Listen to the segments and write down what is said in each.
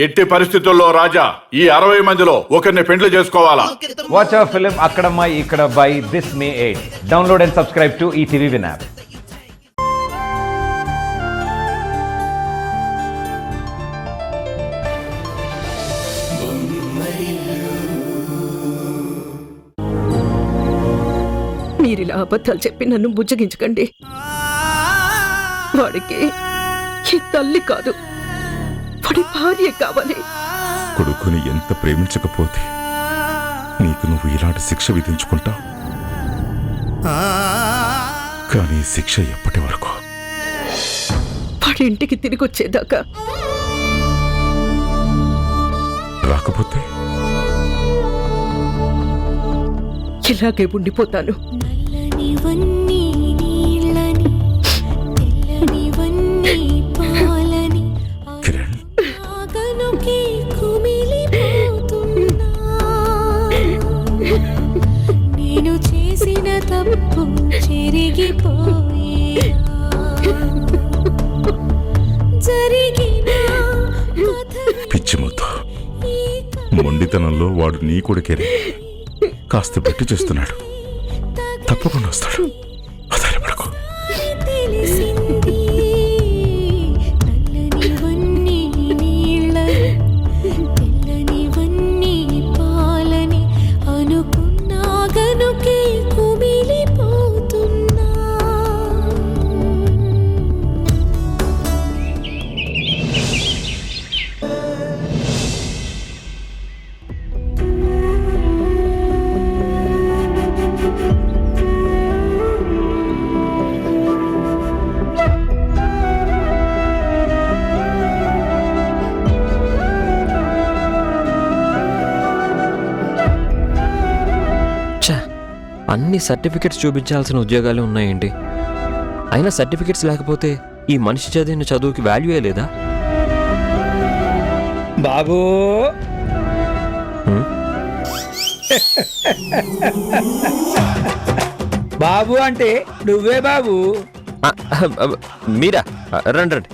ఎట్టి పరిస్థితుల్లో రాజా ఈ 60 మందిలో ఒకరిని పెండ్లి చేసుకోవాలా? Watch our film Akkadamma Ikkada this May 8. Download and subscribe to ETV Win app. మీరిలా అబద్ధాలు చెప్పి నన్ను బుజ్జగించకండి. వాడికి ఈ తల్లి కాదు, వాడి భార్య కావాలి. కొడుకుని ఎంత ప్రేమించకపోతే నీకు నువ్వు ఇలాంటి శిక్ష విధించుకుంటావు. కానీ శిక్ష ఎప్పటి వరకు? వాడి ఇంటికి తిరిగి వచ్చేదాకా. రాకపోతే ఇలాగే ఉండిపోతాను. కిరణ్, నేను చేసిన తప్పు పిచ్చి ముద్దు, మొండితనంలో వాడు నీ కొడుకే కాస్త పెట్టి చేస్తున్నాడు. తప్పకుండా వస్తాడు, అధైర్యపడకు. అన్ని సర్టిఫికెట్స్ చూపించాల్సిన ఉద్యోగాలు ఉన్నాయండి. అయినా సర్టిఫికెట్స్ లేకపోతే ఈ మనిషి చదివిన చదువుకి వాల్యూయే లేదా? బాబూ, బాబు అంటే నువ్వే బాబు. మీరా? రండి రండి,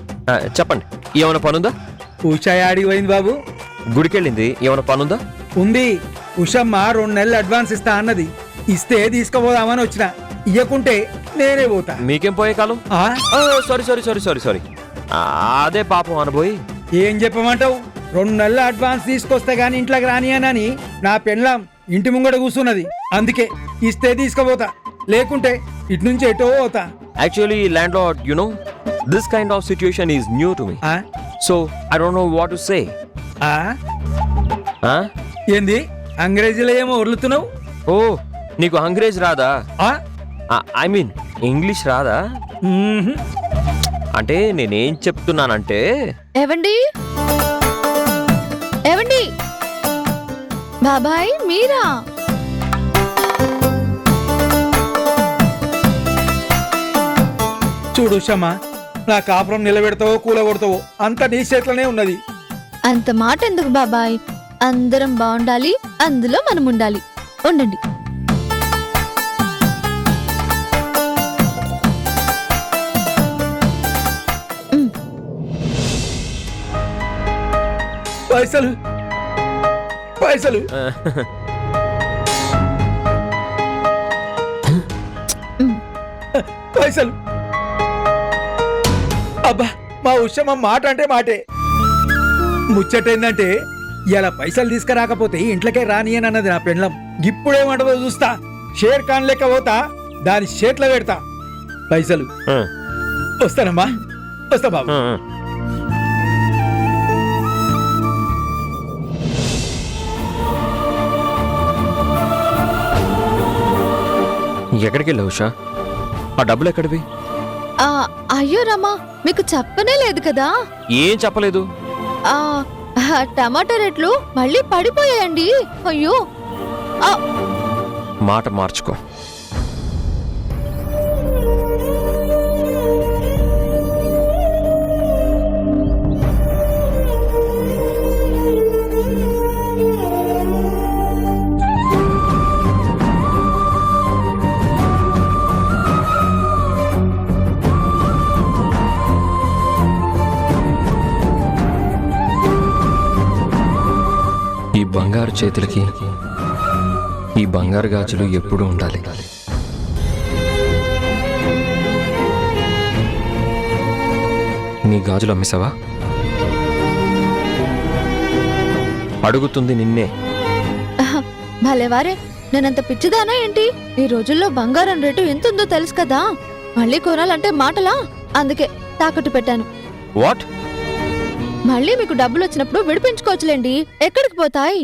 చెప్పండి. ఏమైనా పనుందా? ఉషా ఆడికి పోయింది బాబు. గుడికెళ్ళింది. ఏమైనా పనుందా? ఉంది. ఉషమ్మ 2 నెలలు అడ్వాన్స్ ఇస్తా అన్నది. ఇస్తే తీసుకుపోదామని వచ్చిన. ఇయ్యకుంటే నేనే పోతా. మీకేం పోయే కాలం? Sorry sorry sorry sorry sorry అదే పాపం అనబోయి. ఏం చెప్పమంటావు? 2 నెలలు అడ్వాన్స్ తీసుకొస్తే గాని ఇంట్లోకి రానియనని నా పెళ్ళాం ఇంటి ముంగట కూర్చున్నది. అందుకే ఇస్తే తీసుకుపోతా, లేకుంటే ఇటు నుంచి ఎటో పోతా. Actually land lord, you know this kind of situation is new to me. So I don't know what to say. ఏంది అంగ్రేజీలో ఏమో వదులుతున్నావు? ఓ, నీకు అంగ్రేజ్ రాదా? ఐ మీన్ ఇంగ్లీష్ రాదా? అంటే నేనేం చెప్తున్నానంటే, ఏవండి ఏవండి, బాబాయ్ మీరా? చూడు ఉషమ్మ, నా కాపురం నిలబెడతావో కూలగొడతావో అంత నీ చేతిలోనే ఉన్నది. అంత మాట ఎందుకు బాబాయ్? అందరం బాగుండాలి, అందులో మనం ఉండాలి. ఉండండి. పైసలు పైసలు పైసలు. అబ్బా, మా ఉషమ్మ మాట అంటే మాటే. ముచ్చటేందంటే ఇలా పైసలు తీసుకురాకపోతే ఇంట్లోకే రానియనన్నది నా పెళ్ళం. ఇప్పుడేమంటదో చూస్తా. షేర్ ఖాన్ లెక్క పోతా, దాని చేతిలో పెడతా. పైసలు వస్తానమ్మా, వస్తా బాబు. ఎక్కడికి వెళ్ళావు ఉషా? ఆ డబ్బులు ఎక్కడివి? అయ్యో రమ్మా, మీకు చెప్పనే లేదు కదా. ఏం చెప్పలేదు? టమాటా రేట్లు మళ్ళీ పడిపోయాయండి. అయ్యో, మాట మార్చుకో. బంగారు చేతులకి ఈ బంగారు గాజులు ఎప్పుడూ ఉండాలి. నీ గాజులు అమ్మేశావా? అడుగుతుంది నిన్నే. భలేవారే, నేనంత పిచ్చిదానా ఏంటి? ఈ రోజుల్లో బంగారం రేటు ఎంతుందో తెలుసు కదా. మళ్ళీ కొనాలంటే మాటలా? అందుకే తాకట్టు పెట్టాను. వాట్? మళ్ళీ మీకు డబ్బులు వచ్చినప్పుడు విడిపించుకోవచ్చులేండి. ఎక్కడికి పోతాయి?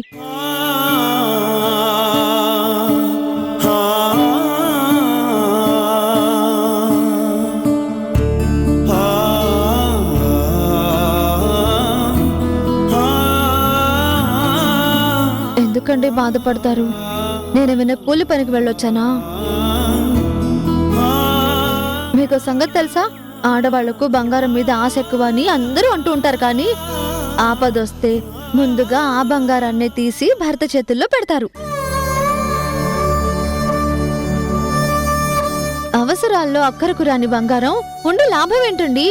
ఎందుకండి బాధపడతారు? నేనేమైనా కూలి పనికి వెళ్ళొచ్చానా? మీకు సంగతి తెలుసా? ఆడవాళ్లకు బంగారం మీద ఆశ ఎక్కువ అని అందరూ అంటూ ఉంటారు, కానీ ఆపదొస్తే ముందుగా ఆ బంగారాన్నే తీసి భర్త చేతుల్లో పెడతారు. అవసరాల్లో అక్కరకు రాని బంగారం ఉండి లాభం ఏంటండి?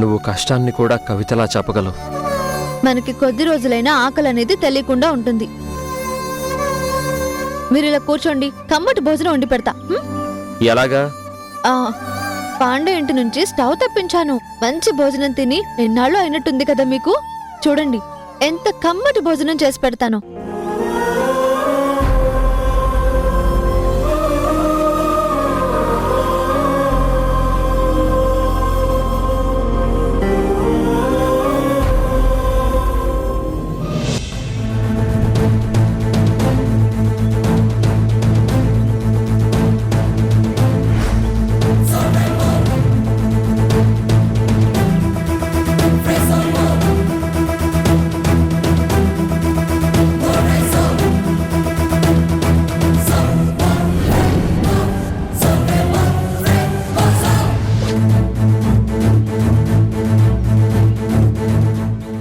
నువ్వు కష్టాన్ని కూడా కవితలా చెప్పగలవు. మనకి కొద్ది రోజులైనా ఆకలి అనేది తెలియకుండా ఉంటుంది. మీరు ఇలా కూర్చోండి, కమ్మటి భోజనం వండి పెడతా. ఎలాగా? పాండే ఇంటి నుంచి స్టవ్ తప్పించాను. మంచి భోజనం తిని ఎన్నాళ్ళు అయినట్టుంది కదా మీకు. చూడండి ఎంత కమ్మటి భోజనం చేసి పెడతాను.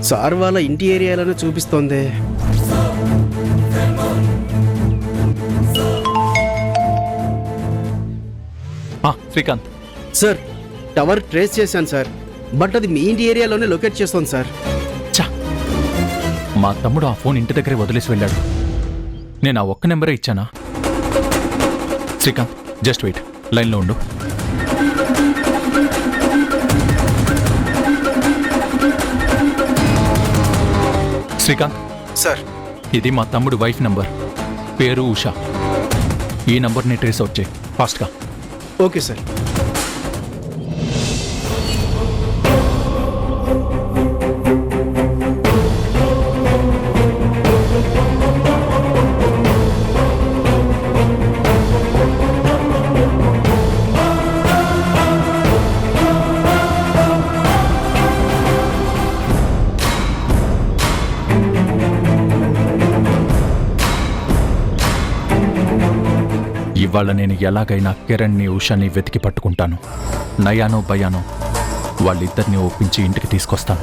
సార్ వాళ్ళ ఇంటి ఏరియాలోనే చూపిస్తోంది. శ్రీకాంత్ సార్, టవర్ ట్రేస్ చేశాను సార్, బట్ అది మీ ఇంటి ఏరియాలోనే లొకేట్ చేస్తోంది సార్. చా, మా తమ్ముడు ఆ ఫోన్ ఇంటి దగ్గరే వదిలేసి వెళ్ళాడు. నేను ఆ ఒక్క నెంబరే ఇచ్చానా? శ్రీకాంత్, జస్ట్ వెయిట్, లైన్లో ఉండు. శ్రీకాంత్ సార్, ఇది మా తమ్ముడు వైఫ్ నంబర్, పేరు ఉషా. ఈ నంబర్ని ట్రేస్ అవుట్ చేయి ఫాస్ట్గా. Okay sir. ఇవాళ నేను ఎలాగైనా కిరణ్ని ఉషాని వెతికి పట్టుకుంటాను. నయానో భయానో వాళ్ళిద్దరిని ఒప్పించి ఇంటికి తీసుకొస్తాను.